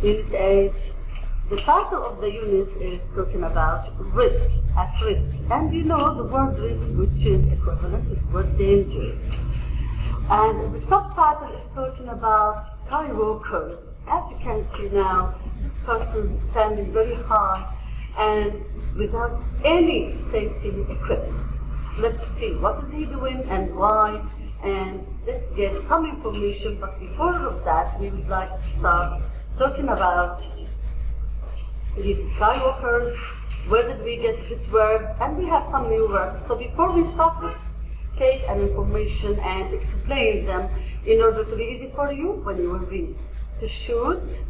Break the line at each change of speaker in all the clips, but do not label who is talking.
Unit 8. The title of the unit is talking about risk, at risk. And you know the word risk, which is equivalent to the word danger. And the subtitle is talking about skywalkers. As you can see now, this person is standing very high and without any safety equipment. Let's see what is he doing and why, and let's get some information. But before of that, we would like to start talking about these skywalkers. Where did we get this word? And we have some new words. So before we start, let's take an information and explain them in order to be easy for you when you will read. To shoot.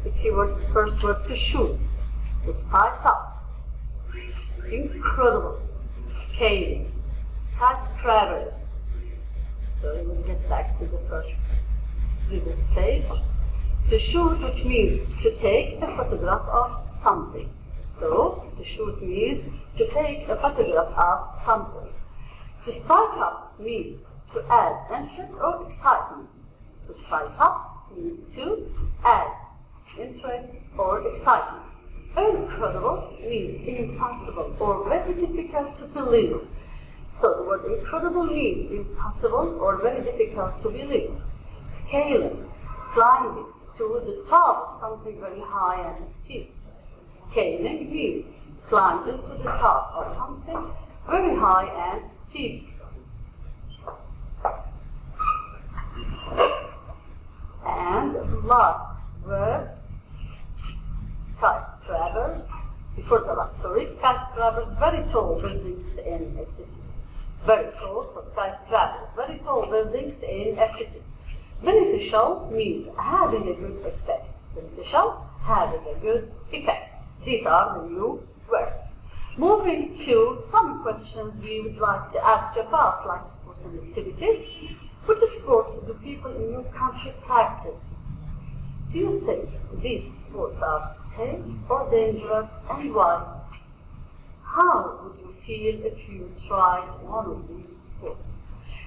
The keyword, the first word, to shoot. To spice up. Incredible. Scaling. Skyscrapers. So we will get back to the first previous page. To shoot, which means to take a photograph of something. So, to shoot means to take a photograph of something. To spice up means to add interest or excitement. To spice up means to add interest or excitement. Incredible means impossible or very difficult to believe. So, the word incredible means impossible or very difficult to believe. Scaling, climbing to the top of something very high and steep. Scaling means climbing to the top of something very high and steep. And the last word, skyscrapers. Before the last, sorry, skyscrapers, very tall buildings in a city. Very tall, so skyscrapers, very tall buildings in a city. Beneficial means having a good effect. Beneficial, having a good effect. These are the new words. Moving to some questions we would like to ask about, like sport and activities. Which sports do people in your country practice? Do you think these sports are safe or dangerous, and why? How would you feel if you tried one of these sports?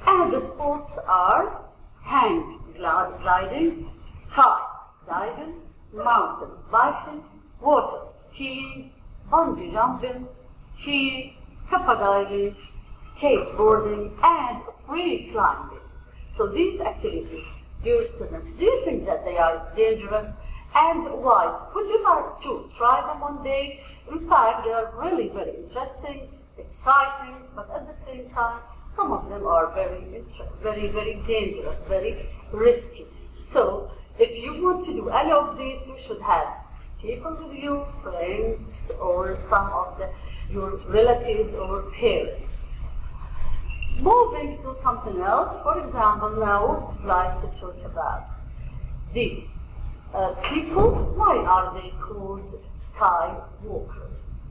And the sports are hang gliding, sky diving, mountain biking, water skiing, bungee jumping, skiing, scuba diving, skateboarding, and free climbing. So these activities, dear students, do you think that they are dangerous, and why? Would you like to try them one day? In fact, they are really very interesting, exciting, but at the same time, some of them are very dangerous, very risky. So, if you want to do any of these, you should have people with you, friends, or some of your relatives or parents. Moving to something else, for example, now I would like to talk about these people. Why are they called skywalkers?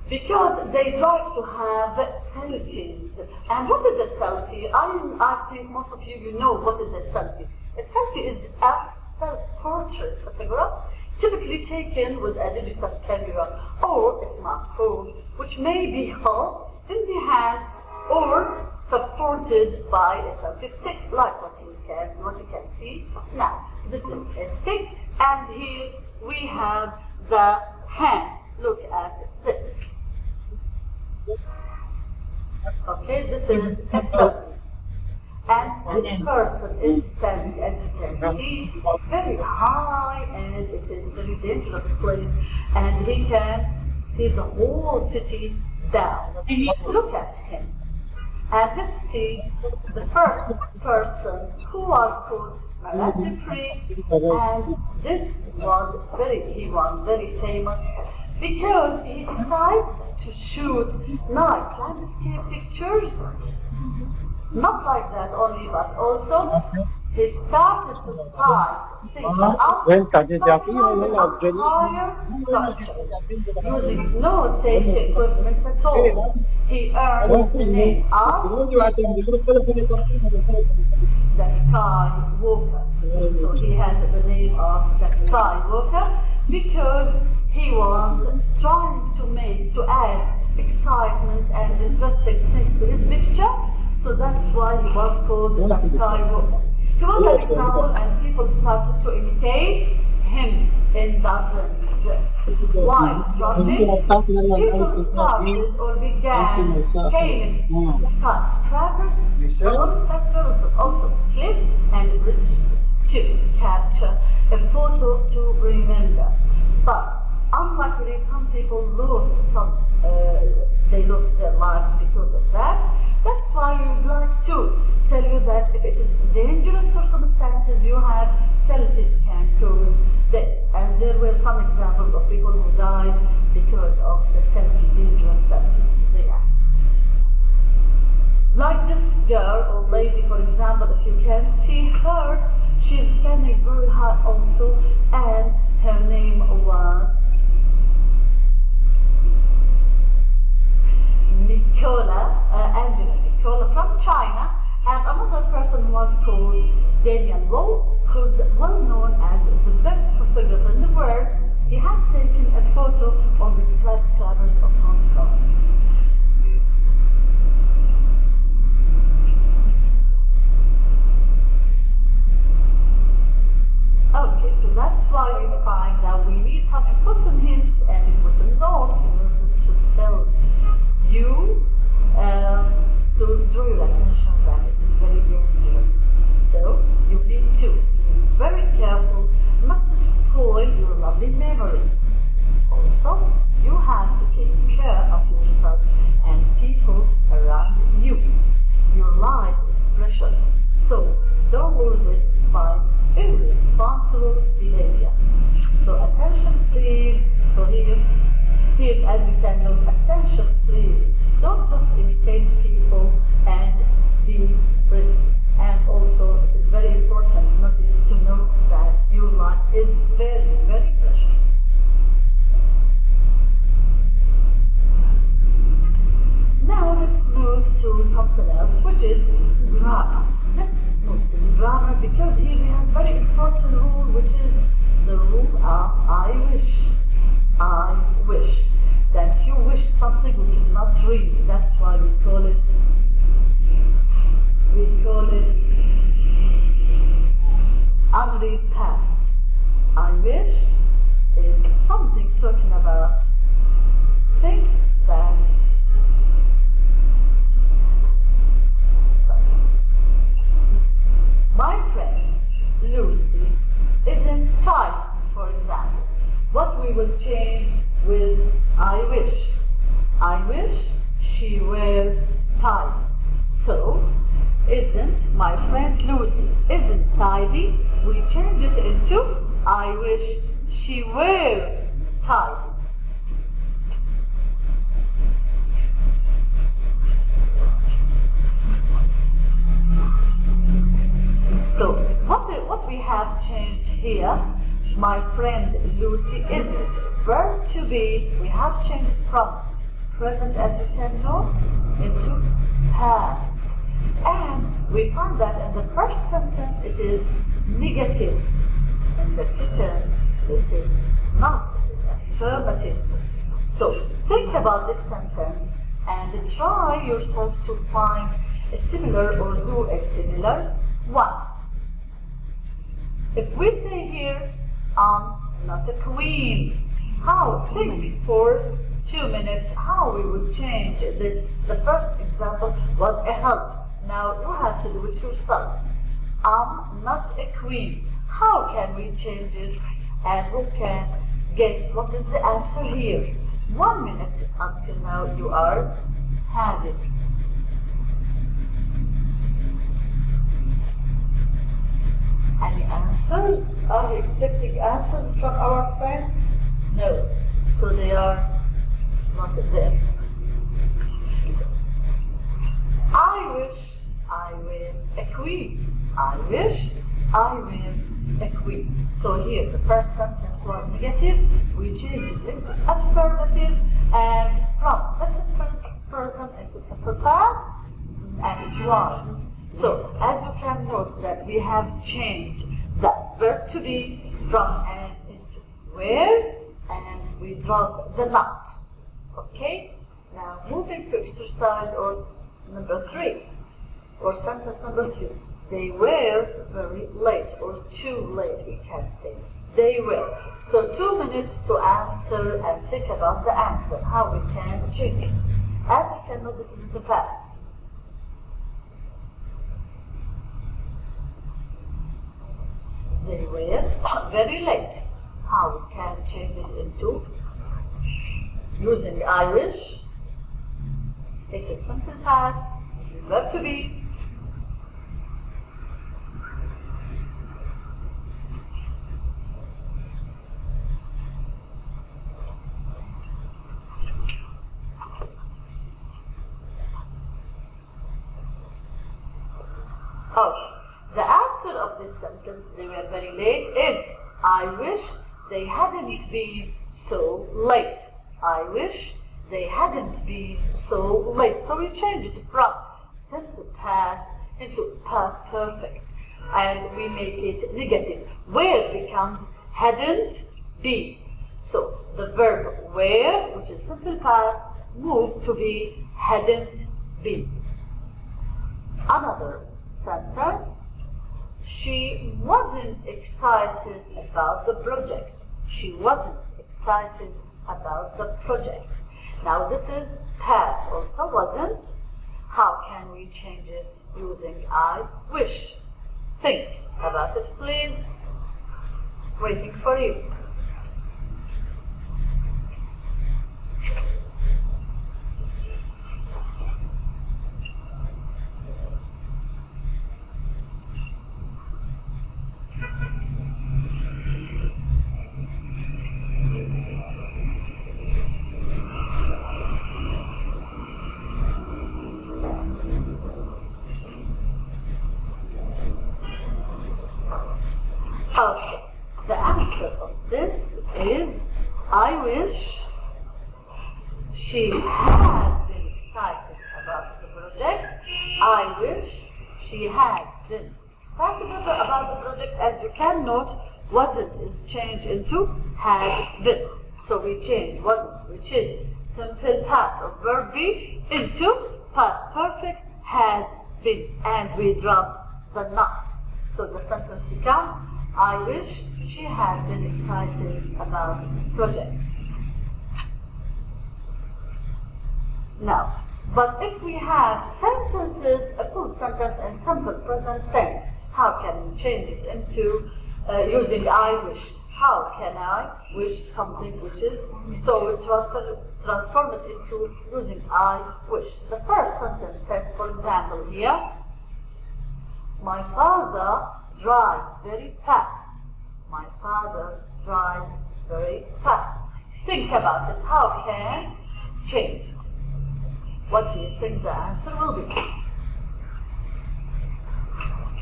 Because they like to have selfies. And what is a selfie? I think most of you know what is a selfie. A selfie is a self-portrait photograph, typically taken with a digital camera or a smartphone, which may be held in the hand or supported by a selfie stick, like what you can see now. This is a stick, and here we have the hand. Look at this. Okay, this is a selfie. And this person is standing, as you can see, very high, and it is a very dangerous place, and he can see the whole city down. Look at him. And let's see the first person, who was called Marat Dupree, and he was very famous because he decided to shoot nice landscape pictures. Not like that only, but also he started to spice things up by climbing up higher structures using no safety equipment at all. He earned the name of the Skywalker. So he has the name of the Skywalker because he was trying to add excitement and interesting things to his picture. So that's why he was called the Skywalker. He was an example and people started to imitate him in dozens. While traveling, people started or began scaling skyscrapers, not only skyscrapers but also cliffs and bridges to capture a photo to remember. But unluckily, some people lost they lost their lives because of that. That's why we would like to tell you that if it is dangerous circumstances you have, selfies can cause death. And there were some examples of people who died because of the dangerous selfies they had. Like this girl or lady, for example, if you can see her, she's standing very high also, and her name was Angela Nicola from China, and another person was called Daniel Low, who's well known as the best photographer in the world. He has taken a photo on the skyscrapers of Hong Kong. Okay, so that's why we find that we need some important hints and important notes in order to tell you to draw your attention that it is very dangerous. So you need to be very careful not to spoil your lovely memories. Also, you have to take care of yourselves and people around you. Your life is precious, so don't lose it by irresponsible behavior. So attention please. So here as you can note, attention please. Don't just imitate people and be present. And also it is very important notice to know that your life is very, very precious. Now let's move to something else, which is grammar. Let's move to grammar because here we have a very important rule, which is the rule of I wish. I wish. That you wish something which is not real. That's why we call it unreal past. I wish is something talking about things that my friend Lucy isn't tired, for example. What we will change with I wish. I wish she were tidy. So, isn't my friend Lucy isn't tidy? We change it into I wish she were tidy. So, what we have changed here, my friend Lucy isn't. Verb to be, we have changed it from present, as you can note, into past. And we found that in the first sentence it is negative. In the second it is not, it is affirmative. So think about this sentence and try yourself to find a similar or do a similar one. If we say here, I'm not a queen, how? Think for 2 minutes how we would change this. The first example was a help. Now you have to do it yourself. I'm not a queen. How can we change it? And who can guess what is the answer here? 1 minute until now you are having. Any answers? Are you expecting answers from our friends? No. So they are not there. So, I wish I were a queen. I wish I were a queen. So here the first sentence was negative. We changed it into affirmative, and from the simple present into simple past, and it was. So, as you can note that we have changed the verb to be from and into where, and we drop the not. Okay? Now, moving to exercise or number 3, or sentence number 3. They were very late, or too late, we can say. They were. So 2 minutes to answer and think about the answer, how we can change it. As you can know, this is in the past. They were very late. How we can change it into using I wish. It is simple past. This is verb to be. Okay. The answer of this sentence, they were very late, is I wish they hadn't been so late. I wish they hadn't been so late. So we change it from simple past into past perfect. And we make it negative. Where becomes hadn't been. So the verb were, which is simple past, moved to be hadn't been. Another sentence. She wasn't excited about the project. She wasn't excited about the project. Now this is past, also wasn't. How can we change it using I wish? Think about it, please. Waiting for you. Okay, the answer of this is I wish she had been excited about the project. I wish she had been excited about the project. As you can note, wasn't is changed into had been. So we change wasn't, which is simple past of verb be, into past perfect had been. And we drop the not. So the sentence becomes I wish she had been excited about the project. Now, but if we have sentences, a full sentence in simple present tense, how can we change it into using I wish? How can I wish something which is, so we transform it into using I wish. The first sentence says, for example, here, my father drives very fast. My father drives very fast. Think about it. How can change it? What do you think the answer will be?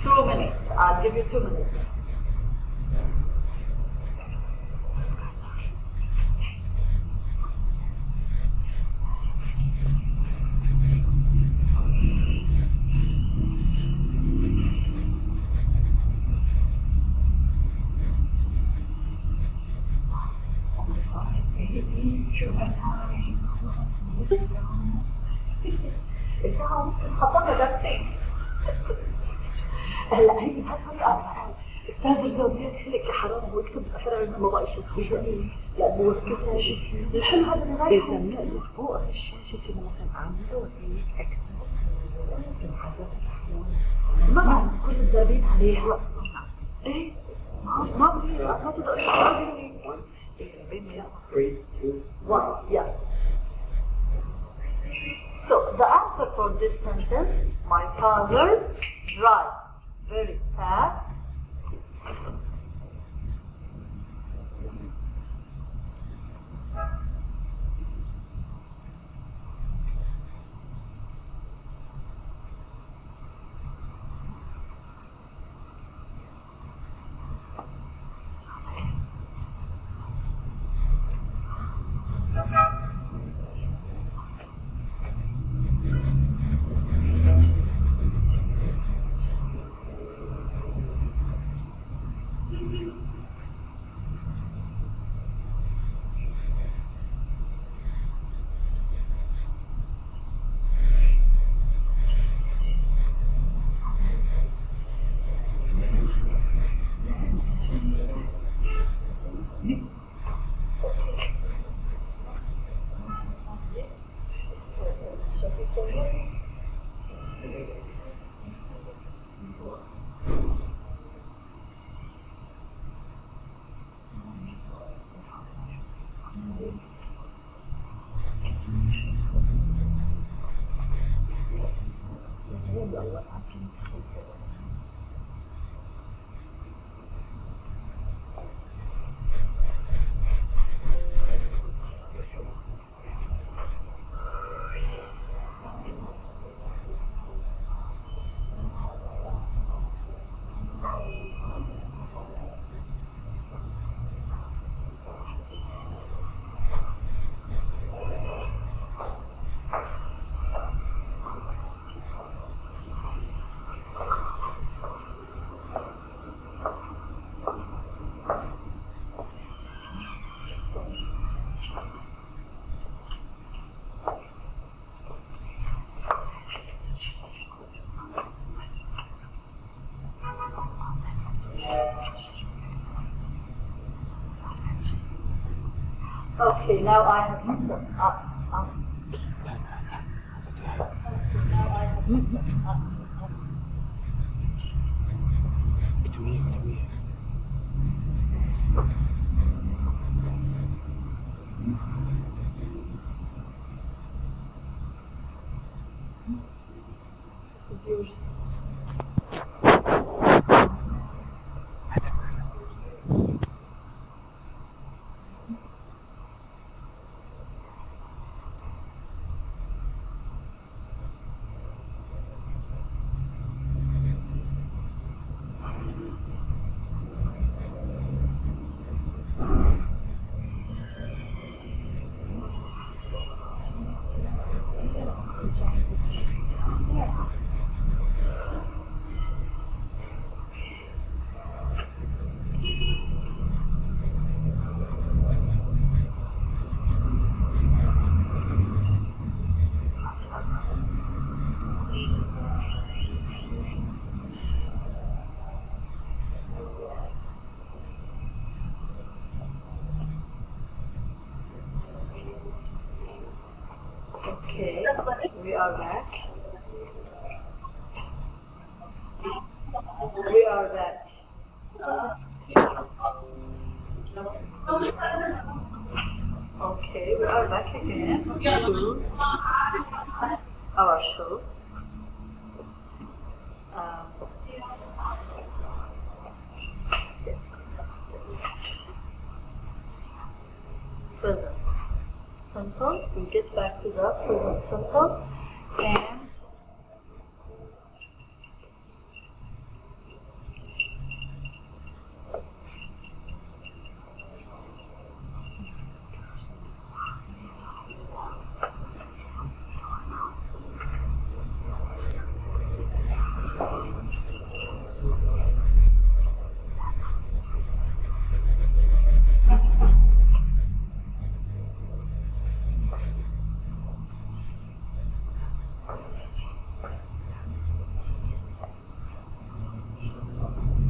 2 minutes. I'll give you 2 minutes. الساعة ونص كنت حاطة درسين. هلا هي بهالطريقة اسهل. استاذ الرياضيات هيك حرام هو يكتب اخر ما بقى يشوف لانه الكتاب الحلو هذا اللي رايح اذا بنقدر فوق الشاشة كنا مثلا اعمله هيك اكتب ما بعرف كل الدربين عليها. ايه ما بدي ما تقدر تقرا 3, 2, 1. Yeah. So the answer for this sentence, my father drives very fast. الأول يمكن نسيب البريزنت. Okay, now I have listened up. Now I have listened up. This is yours. Okay, we are back. We are back. Okay, we are back again to our show. Yes, present simple. We get back to the present simple and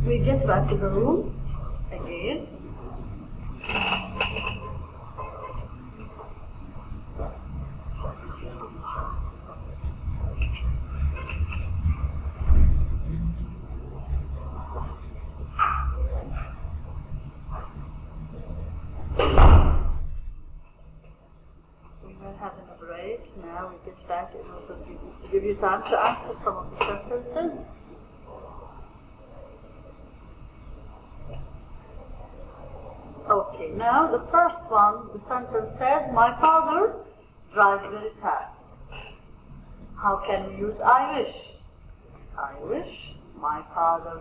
we get back to the room again. We were having a break. Now we get back in order to give you time to answer some of the sentences. Okay, now the first one, the sentence says, my father drives very fast. How can we use I wish? I wish my father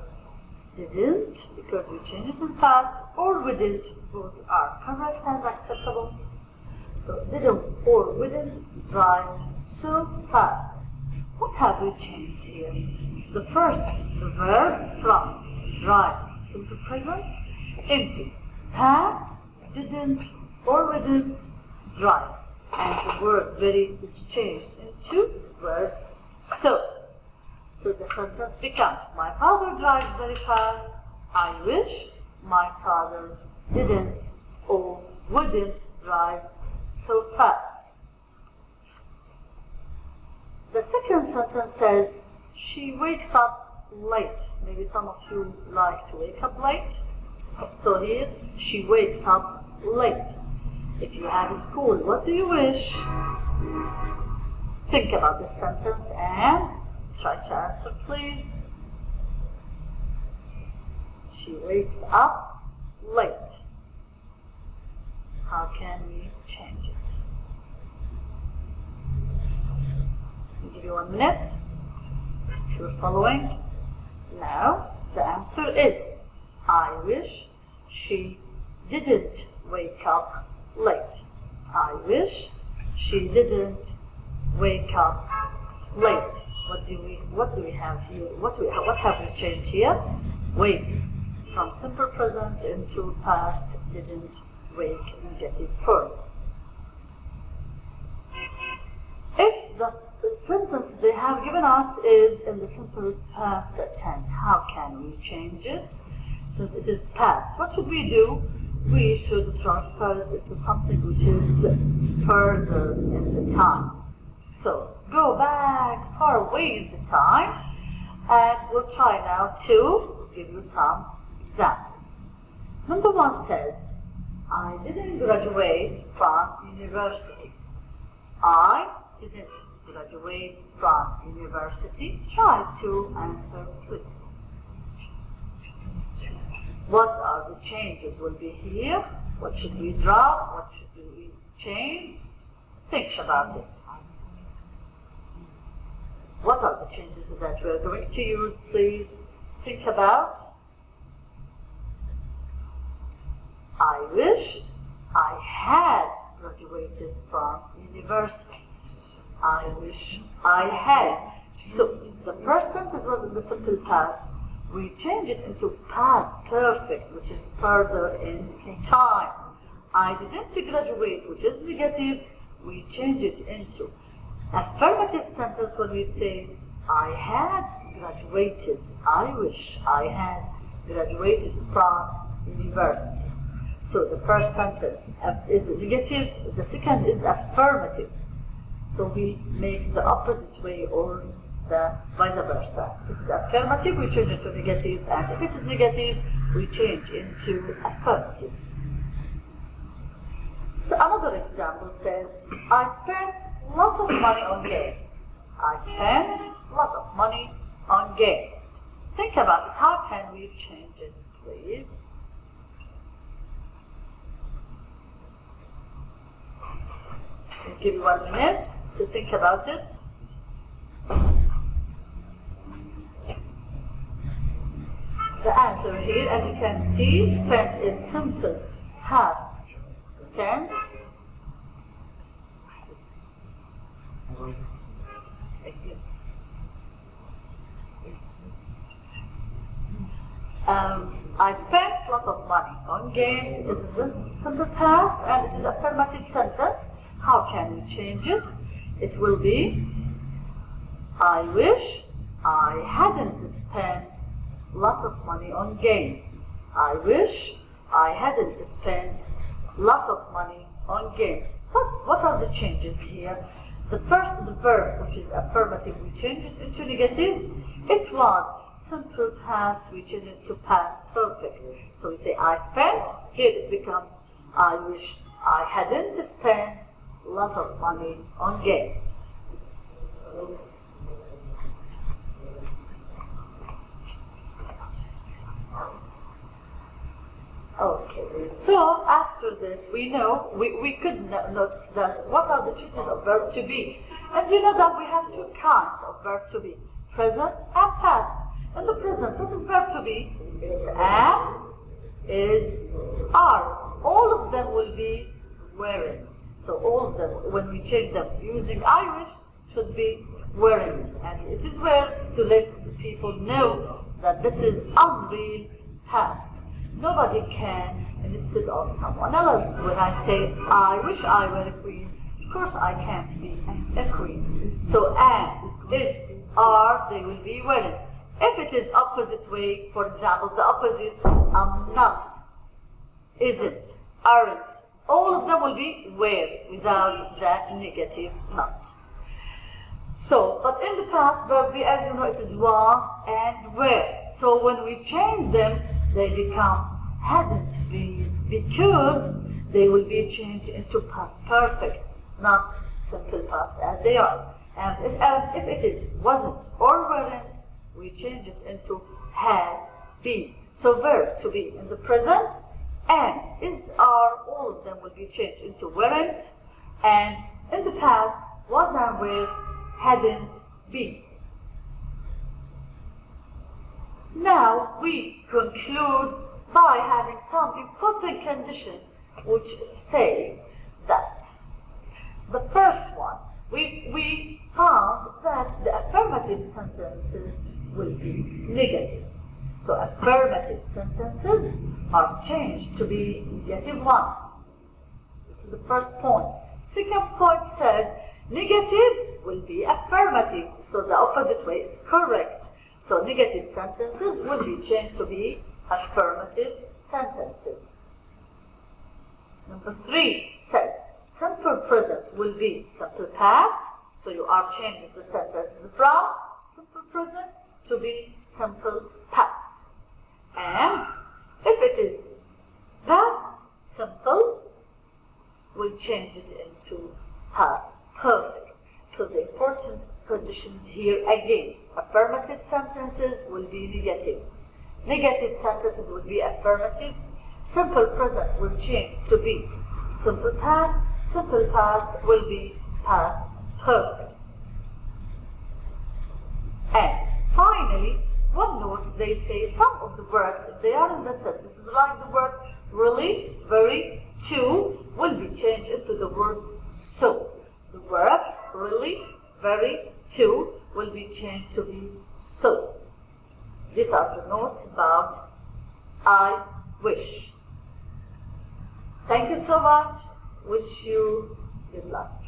didn't, because we changed it in past, or wouldn't, both are correct and acceptable. So didn't or wouldn't drive so fast. What have we changed here? The first, the verb from drives, simple present, into past, didn't or wouldn't drive. And the word very is changed into verb so. So the sentence becomes, my father drives very fast. I wish my father didn't or wouldn't drive so fast. The second sentence says, she wakes up late. Maybe some of you like to wake up late. So here, she wakes up late. If you have school, what do you wish? Think about this sentence and Try to answer, please. She wakes up late. How can we change it? I'll give you 1 minute if you're following. Now, the answer is, I wish she didn't wake up late. I wish she didn't wake up late. What do we have here? What have we changed here? Wakes from simple present into past didn't wake negative form. If the sentence they have given us is in the simple past tense, how can we change it? Since it is past, what should we do? We should transfer it into something which is further in the time. So go back far away in the time, and we'll try now to give you some examples. Number 1 says, I didn't graduate from university. I didn't graduate from university. Try to answer, please. What are the changes will be here? What should we drop? What should we change? Think about it. What are the changes that we're going to use? Please think about. I wish I had graduated from university. I wish I had. So the first sentence was in the simple past. We change it into past perfect, which is further in time. I didn't graduate, which is negative. We change it into affirmative sentence when we say, I had graduated. I wish I had graduated from university. So the first sentence is negative, the second is affirmative. So we make the opposite way or the vice versa. If it is affirmative, we change it to negative, and if it is negative, we change into affirmative. So another example said, I spent a lot of money on games. I spent a lot of money on games. Think about it. How can we change it, please? I'll give you 1 minute to think about it. The answer here, as you can see, spent is simple past tense. I spent a lot of money on games. It is a simple past and it is a affirmative sentence. How can we change it? It will be, I wish I hadn't spent a lot of money on games. I wish I hadn't spent a lot of money on games. What are the changes here? The verb, which is affirmative, we change it into negative. It was simple past, we change it to past perfect. So we say I spent, here it becomes I wish I hadn't spent a lot of money on games. Okay, so after this we know, we could notice that what are the changes of verb to be. As you know that we have two kinds of verb to be, present and past. In the present, what is verb to be? It's am, is, are. All of them will be weren't. So all of them, when we change them using I wish, should be weren't. And it is where to let the people know that this is unreal past. Nobody can instead of someone else. When I say, I wish I were a queen, of course I can't be a queen. So am, is, are, they will be weren't. If it is opposite way, for example, the opposite, not, isn't, aren't, all of them will be were without the negative not. So, but in the past, verb be, as you know, it is was and were. So when we change them, they become hadn't been, because they will be changed into past perfect, not simple past as they are. And if it is wasn't or weren't, we change it into had, been. So verb to be in the present, and is, are, all of them will be changed into weren't, and in the past, was and were, hadn't, been. Now we conclude by having some important conditions which say that the first one, we found that the affirmative sentences will be negative. So affirmative sentences are changed to be negative ones. This is the first point. Second point says negative will be affirmative, so the opposite way is correct. So negative sentences will be changed to be affirmative sentences. Number 3 says simple present will be simple past, so you are changing the sentences from simple present to be simple past. And if it is past simple, we'll change it into past perfect. So the important conditions here again, affirmative sentences will be negative. Negative sentences will be affirmative. Simple present will change to be simple past. Simple past will be past perfect. And finally, one note, they say some of the words, if they are in the sentences, like the word really, very, to, will be changed into the word so. The words really, very, to will be changed to be so. These are the notes about I wish. Thank you so much. Wish you good luck.